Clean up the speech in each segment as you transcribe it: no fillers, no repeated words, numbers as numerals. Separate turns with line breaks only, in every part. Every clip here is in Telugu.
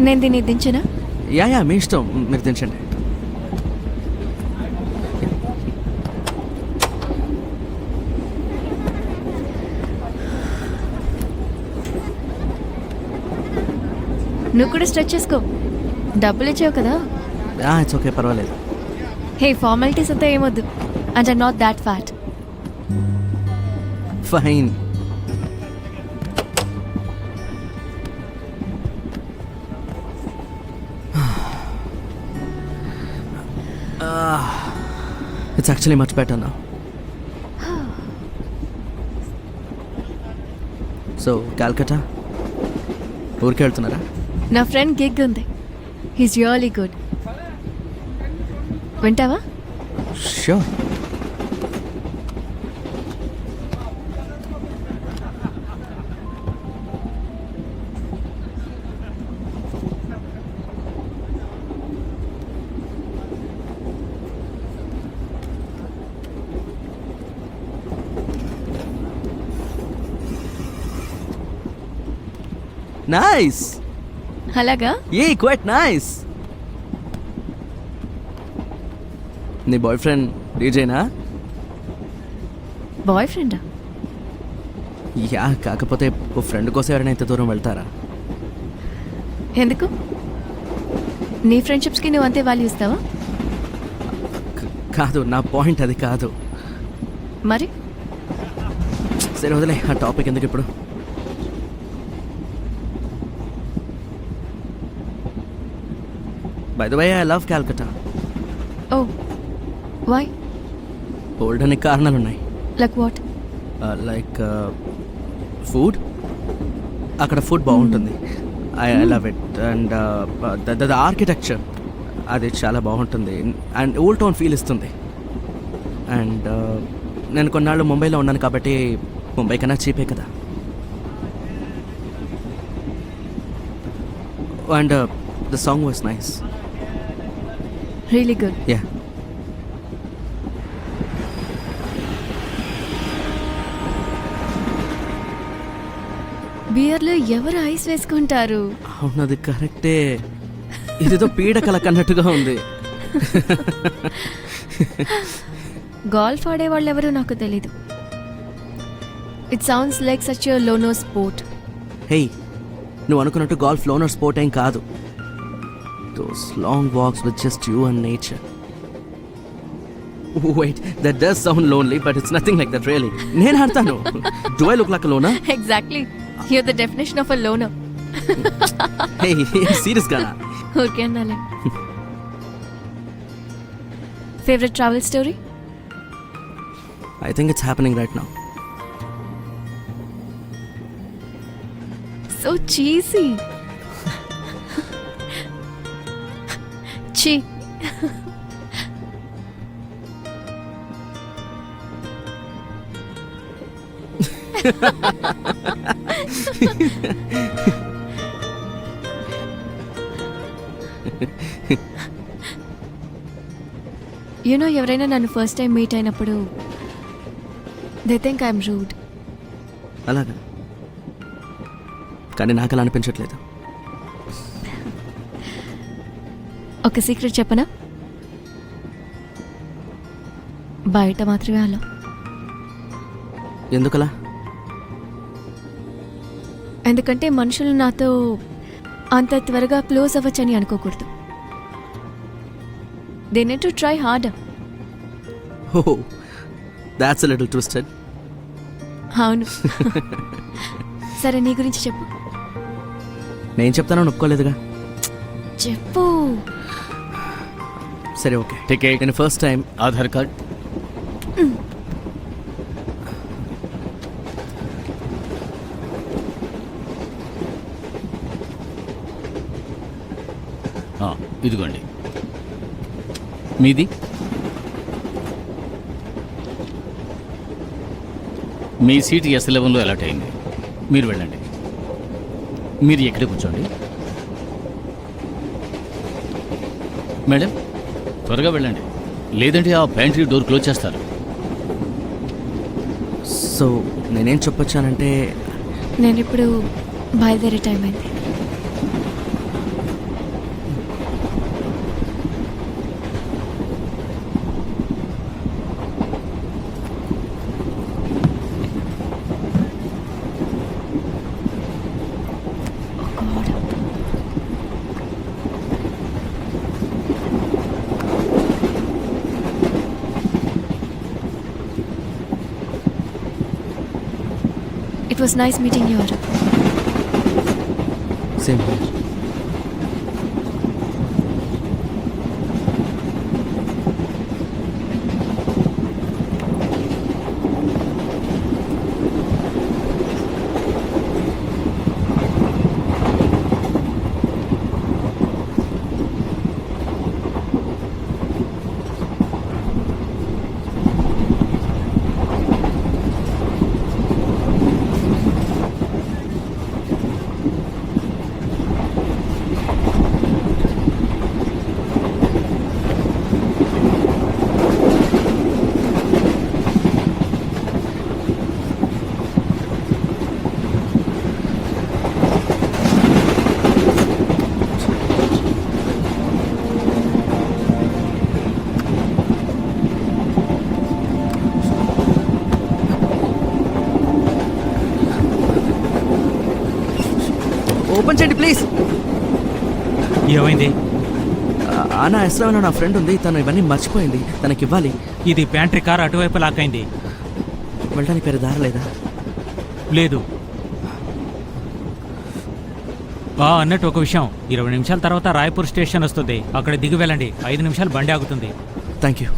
నేను దీన్ని దించనా?
యా మీ ఇష్టం, మీరు దించండి.
నువ్వు కూడా స్ట్రెచ్ చేసుకో, డబ్బులు ఇచ్చావు కదా.
ఇట్స్ ఓకే, పర్వాలేదు.
హే, ఫార్మాలిటీస్ అంతా ఏమొద్దు. And I'm not that fat.
Fine. It's actually much better now. So, Calcutta? ఊరికి వెళ్తున్నారా?
నా ఫ్రెండ్ గిగ్ ఉంది. He's really good. వింటావా?
Sure. Nice.
అలాగా?
Yeah, quite nice. నీ బాయ్ ఫ్రెండ్ డీజేనా?
బాయ్ ఫ్రెండా?
యా, కాకపోతే ఓ ఫ్రెండ్ కోసం ఎవరైనా ఇంత దూరం వెళ్తారా?
ఎందుకు? నీ ఫ్రెండ్షిప్స్కి నువ్వు అంతే వాల్యూ ఇస్తావా?
కాదు, నా పాయింట్ అది కాదు.
మరి?
సరే వదిలే, ఆ టాపిక్ ఎందుకు ఇప్పుడు. By the way, I love Calcutta.
Oh, why?
బోల్డని కారణాలు ఉన్నాయి.
Like what?
Like food. అక్కడ ఫుడ్ బాగుంటుంది. I love it. And the architecture, అది చాలా బాగుంటుంది. అండ్ ఓల్డ్ టౌన్ ఫీల్ ఇస్తుంది. అండ్ నేను కొన్నాళ్ళు ముంబైలో ఉన్నాను కాబట్టి ముంబై కన్నా చీపే కదా. And the song was nice.
Really good.
Yeah.
బియర్లో ఎవరు ఐస్ వేసుకుంటారు?
అవునది కరెక్టే. ఇదేదో పీడకల కన్నట్టుగా ఉంది.
గోల్ఫ్ ఆడేవాళ్ళు ఎవరో నాకు తెలీదు. It sounds like such a loner sport.
Hey, నువ్వు అనుకున్నట్టు గోల్ఫ్ లోనర్ స్పోర్ట్ ఏం కాదు. Those long walks with just you and nature. Wait, that does sound lonely, but it's nothing like that really. నేను ఆడతాను. Do I look like a loner?
Exactly. You're the definition of a loner.
Hey, serious Gaana?
Okay, అన్నాలే. Favorite travel story?
I think it's happening right now.
So cheesy. Chi. You know, ఎవరైనా నన్ను ఫస్ట్ టైం మీట్ అయినప్పుడు దే థింక్ ఐఎమ్ రూడ్.
అలాగా? కానీ నాకు అలా అనిపించట్లేదు.
ఒక సీక్రెట్ చెప్పనా? బయట మాత్రమే అలా.
ఎందుకలా?
ఎందుకంటే మనుషులు నాతో అంత త్వరగా క్లోజ్ అవ్వచ్చని అనుకోకూడదు. They need to try harder.
Oh, that's a little twisted.
అవును. సరే, నీ గురించి చెప్పు.
నేను చెప్తానని ఒప్పుకోలేదుగా.
చెప్పు.
సరే ఓకే. టికెట్, నేను ఫస్ట్ టైం
ఆధార్ కార్డ్, ఇదిగోండి మీది. మీ సీట్ S11లో అలాట్ అయింది. మీరు వెళ్ళండి. మీరు ఎక్కడ కూర్చోండి. మేడం త్వరగా వెళ్ళండి, లేదంటే ఆ ప్యాంట్రీ డోర్ క్లోజ్ చేస్తారు.
సో నేనేం చెప్పొచ్చానంటే
నేను ఇప్పుడు బయలుదేరే టైం అయింది. Oh God. It was nice meeting you, Arun.
Same here. Open చేయండి ప్లీజ్.
ఏమైంది?
ఆనా ఎస్రావణ నా ఫ్రెండ్ ఉంది, తను ఇవన్నీ మర్చిపోయింది, తనకి ఇవ్వాలి.
ఇది ప్యాంట్రీ కార్ అటువైపు లాక్ అయింది.
వెళ్ళడానికి పేరు దారి లేదా?
లేదు. అన్నట్టు ఒక విషయం, 20 నిమిషాల తర్వాత రాయ్పూర్ స్టేషన్ వస్తుంది, అక్కడ దిగి వెళ్ళండి. 5 నిమిషాలు బండి ఆగుతుంది.
Thank you.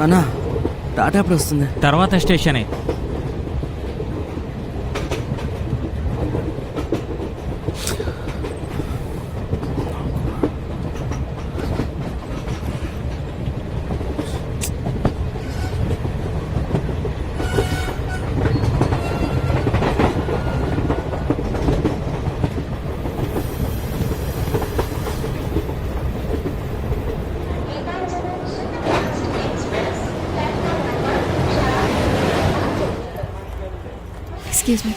అన్నా టాటా ఎప్పుడు వస్తుంది?
తర్వాత స్టేషనే.
Excuse me.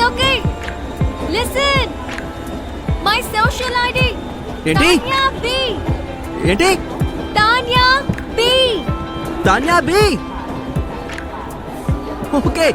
okay. Listen. My social ID.
ఏంటి?
Tanya B.
ఏంటి?
Tanya B.
Tanya B. Okay